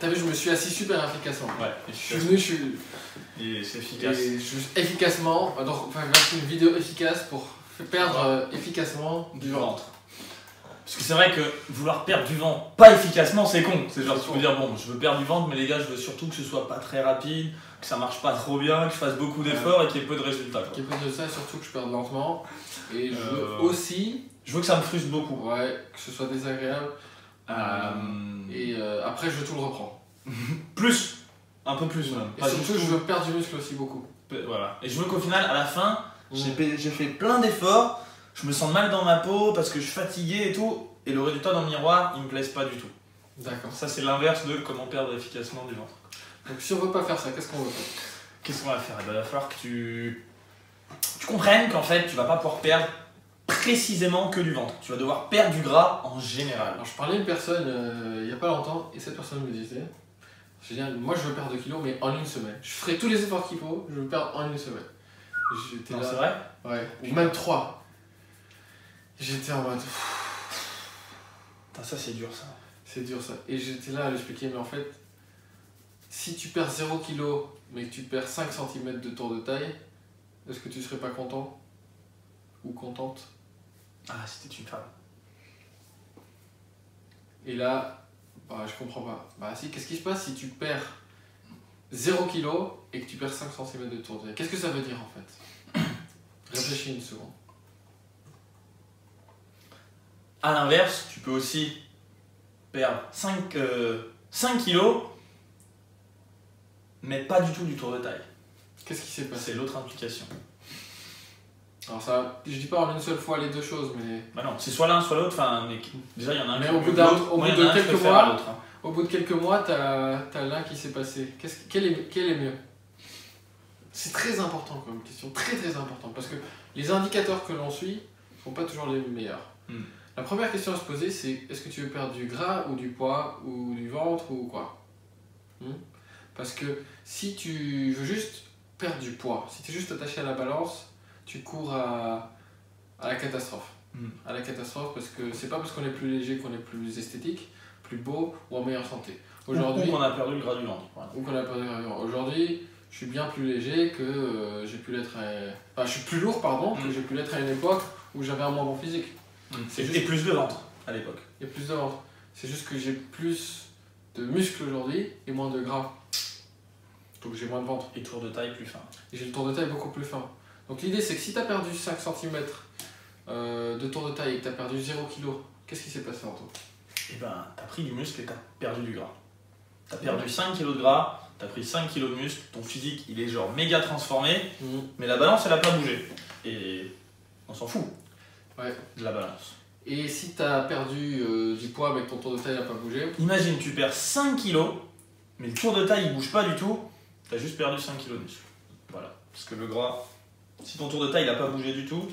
t'as vu, je me suis assis super efficacement. Ouais, je suis venu, Et c'est efficace. Et efficacement, donc enfin, j'ai une vidéo efficace pour perdre efficacement du ventre. Parce que c'est vrai que vouloir perdre du ventre pas efficacement, c'est con. C'est genre, tu peux dire, bon, je veux perdre du ventre, mais les gars, je veux surtout que ce soit pas très rapide, que ça marche pas trop bien, que je fasse beaucoup d'efforts et qu'il y ait peu de résultats. Qu'il y ait peu de ça, surtout que je perde lentement. Et je veux aussi. Je veux que ça me frustre beaucoup. Ouais, que ce soit désagréable. Et après, je veux tout le reprendre. Plus, un peu plus même. Et surtout, je veux perdre du muscle aussi beaucoup. Voilà. Et je veux qu'au final, à la fin, j'ai fait plein d'efforts. Je me sens mal dans ma peau parce que je suis fatigué et tout, et le résultat dans le miroir, il me plaise pas du tout. D'accord. Ça, c'est l'inverse de comment perdre efficacement du ventre. Donc, si on veut pas faire ça, qu'est-ce qu'on veut faire? Qu'est-ce qu'on va faire? Il va falloir que tu comprennes qu'en fait, tu vas pas pouvoir perdre précisément que du ventre. Tu vas devoir perdre du gras en général. Alors, je parlais à une personne il y a pas longtemps, et cette personne me disait, moi je veux perdre 2 kilos, mais en une semaine. Je ferai tous les efforts qu'il faut, je veux perdre en une semaine. Non, c'est vrai? Ouais, ou même 3. J'étais en mode. Putain, ça c'est dur ça. C'est dur ça. Et j'étais là à lui expliquer, mais en fait, si tu perds 0 kg mais que tu perds 5 cm de tour de taille, est-ce que tu serais pas content? Ou contente? Ah, c'était une femme. Et là, bah, je comprends pas. Bah si, qu'est-ce qui se passe si tu perds 0 kg et que tu perds 5 cm de tour de taille? Qu'est-ce que ça veut dire en fait? Réfléchis une seconde. A l'inverse, tu peux aussi perdre 5 kilos, mais pas du tout du tour de taille. Qu'est-ce qui s'est passé? C'est l'autre implication. Alors ça, je dis pas en une seule fois les deux choses, mais... Bah non, c'est soit l'un soit l'autre, enfin, mais déjà il y en a un mais qui au bout de quelques mois, t'as l'un qui s'est passé. Quel est mieux? C'est très important comme question, très très important, parce que les indicateurs que l'on suit sont pas toujours les meilleurs. La première question à se poser, c'est est-ce que tu veux perdre du gras ou du poids ou du ventre ou quoi? Parce que si tu veux juste perdre du poids, si tu es juste attaché à la balance, tu cours à la catastrophe. À la catastrophe parce que c'est pas parce qu'on est plus léger qu'on est plus esthétique, plus beau ou en meilleure santé. Aujourd'hui, ou qu'on a perdu le gras du ventre. Ou qu'on a perdu le gras du ventre. Aujourd'hui, je suis bien plus léger que j'ai pu l'être Enfin, je suis plus lourd, pardon, que j'ai pu l'être à une époque où j'avais un moins bon physique. Et plus de ventre à l'époque. Et plus de ventre. C'est juste que j'ai plus de muscles aujourd'hui et moins de gras. Donc j'ai moins de ventre. Et tour de taille plus fin. Et j'ai le tour de taille beaucoup plus fin. Donc l'idée c'est que si tu as perdu 5 cm de tour de taille et que tu as perdu 0 kg, qu'est-ce qui s'est passé en toi? Eh ben, tu as pris du muscle et tu as perdu du gras. Tu as perdu 5 kg de gras, tu as pris 5 kg de muscle, ton physique il est genre méga transformé, mais la balance elle a pas bougé. Et on s'en fout de la balance. Et si tu as perdu du poids mais que ton tour de taille n'a pas bougé? Imagine, tu perds 5 kg, mais le tour de taille il bouge pas du tout, tu as juste perdu 5 kg de muscle. Voilà. Parce que le gras, si ton tour de taille n'a pas bougé du tout,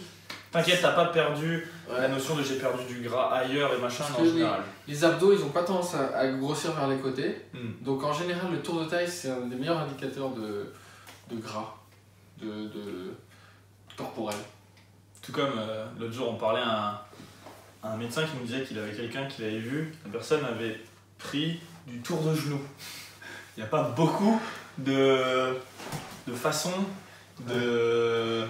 t'inquiète, t'as pas perdu la notion de j'ai perdu du gras ailleurs et machin en général. Les abdos ils ont pas tendance à grossir vers les côtés, donc en général le tour de taille c'est un des meilleurs indicateurs de gras, de corporel. Tout comme l'autre jour on parlait à un médecin qui nous disait qu'il avait quelqu'un qu'il avait vu, la personne avait pris du tour de genou. Il n'y a pas beaucoup de façons de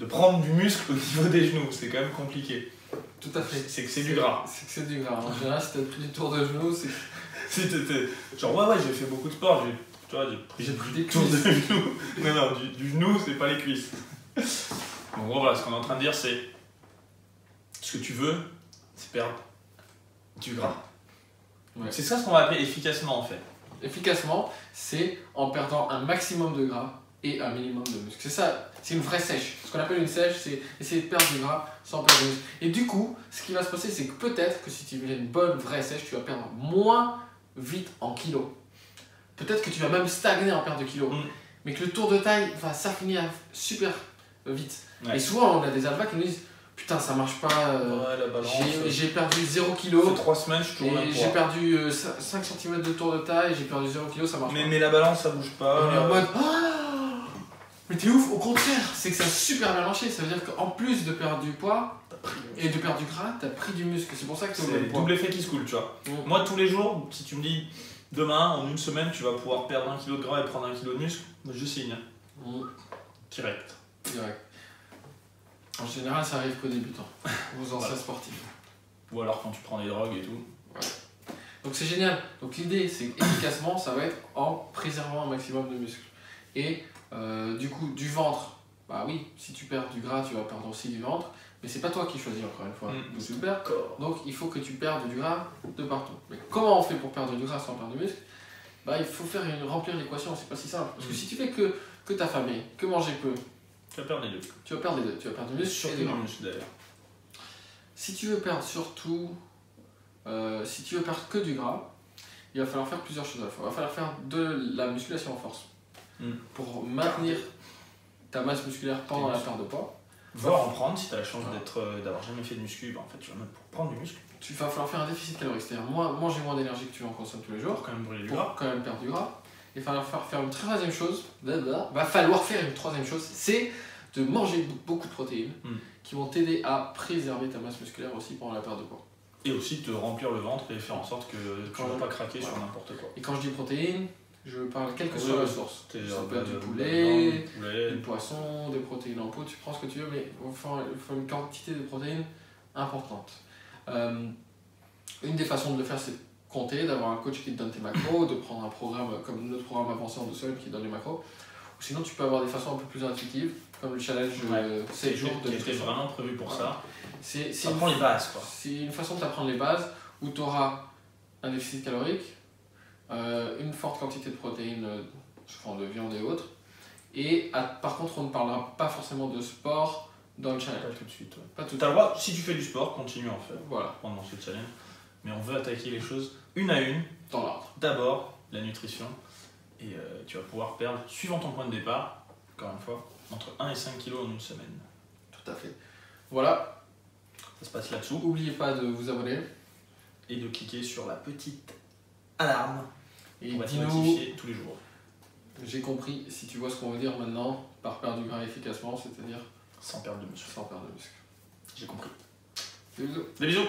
prendre du muscle au niveau des genoux, c'est quand même compliqué. Tout à fait. C'est que c'est du gras. C'est que c'est du gras. En général, si t'as pris du tour de genou, c'est. Genre, ouais, j'ai fait beaucoup de sport, j'ai pris des tours de genou. Non, du genou, c'est pas les cuisses. Donc, voilà, ce qu'on est en train de dire, c'est ce que tu veux, c'est perdre du gras. Ouais. C'est ça ce qu'on va appeler efficacement en fait. Efficacement, c'est en perdant un maximum de gras et un minimum de muscle. C'est ça, c'est une vraie sèche. Ce qu'on appelle une sèche, c'est essayer de perdre du gras sans perdre de muscle. Et du coup, ce qui va se passer, c'est que peut-être que si tu fais une bonne vraie sèche, tu vas perdre moins vite en kilos. Peut-être que tu vas même stagner en perte de kilos. Mais que le tour de taille va s'affiner super vite. Ouais. Et souvent, on a des alphas qui nous disent putain, ça marche pas. J'ai perdu 0 kg. C'est 3 semaines, je tourne un poids. J'ai perdu 5 cm de tour de taille, j'ai perdu 0 kg, ça marche pas. Mais la balance, ça bouge pas. On est en mode mais t'es ouf, au contraire, c'est que ça a super bien marché. Ça veut dire qu'en plus de perdre du poids et de perdre du gras, t'as pris du muscle. C'est pour ça que c'est le double effet qui se coule, tu vois. Moi, tous les jours, si tu me dis demain, en une semaine, tu vas pouvoir perdre 1 kg de gras et prendre 1 kg de muscle, je signe. Direct. En général, ça arrive qu'aux débutants, aux anciens sportifs. Ou alors quand tu prends des drogues et tout. Ouais. Donc c'est génial. Donc l'idée, c'est efficacement, ça va être en préservant un maximum de muscles. Et du coup, du ventre, bah oui, si tu perds du gras, tu vas perdre aussi du ventre. Mais c'est pas toi qui choisis encore une fois d'où tu perds. Donc il faut que tu perdes du gras de partout. Mais comment on fait pour perdre du gras sans perdre du muscle? Bah il faut remplir l'équation, c'est pas si simple. Parce que si tu fais que t'affamer, que manger peu, tu vas perdre les deux. Tu vas perdre les deux. Tu vas perdre du muscle surtout et du du gras. muscle d'ailleurs. Si tu veux perdre surtout, si tu veux perdre que du gras, il va falloir faire plusieurs choses à la fois. Il va falloir faire de la musculation en force pour maintenir ta masse musculaire pendant la perte de poids. Voire en prendre si tu as la chance d'avoir jamais fait de muscu, bah en fait tu vas même pour prendre du muscle. Tu vas falloir faire un déficit calorique, c'est-à-dire manger moins d'énergie que tu en consommes tous les jours Pour quand même brûler du pour gras. quand même perdre du gras. Et il va falloir faire une troisième chose, c'est de manger beaucoup de protéines qui vont t'aider à préserver ta masse musculaire aussi pendant la perte de poids. Et aussi te remplir le ventre et faire en sorte que tu ne vas pas craquer sur n'importe quoi. Et quand je dis protéines, je parle quelle que soit la source. Ça peut être du poulet, du poisson, des protéines en poudre, tu prends ce que tu veux, mais il faut une quantité de protéines importante. Une des façons de le faire, c'est de compter, d'avoir un coach qui te donne tes macros, de prendre un programme comme notre programme avancé en 2 semaines qui donne les macros. Ou sinon, tu peux avoir des façons un peu plus intuitives, comme le challenge 7 jours de nutrition. Qui était vraiment prévu pour ça. Ça prend les bases, quoi. C'est une façon de t'apprendre les bases où tu auras un déficit calorique, une forte quantité de protéines, de viande et autres. Et par contre, on ne parlera pas forcément de sport dans le challenge. Pas tout de suite. Ouais. Pas tout de suite. T'as le droit, si tu fais du sport, continue à en faire. Voilà. Pendant ce challenge. Mais on veut attaquer les choses une à une. Dans l'ordre. D'abord, la nutrition. Et tu vas pouvoir perdre, suivant ton point de départ, encore une fois, entre 1 et 5 kg en une semaine. Tout à fait. Voilà. Ça se passe là-dessous. N'oubliez pas de vous abonner. Et de cliquer sur la petite alarme. Et on va te notifier tous les jours. J'ai compris, si tu vois ce qu'on veut dire maintenant, par perdre du gras efficacement, c'est-à-dire sans perdre de muscle. Sans perdre de muscle. J'ai compris. Des bisous. Des bisous.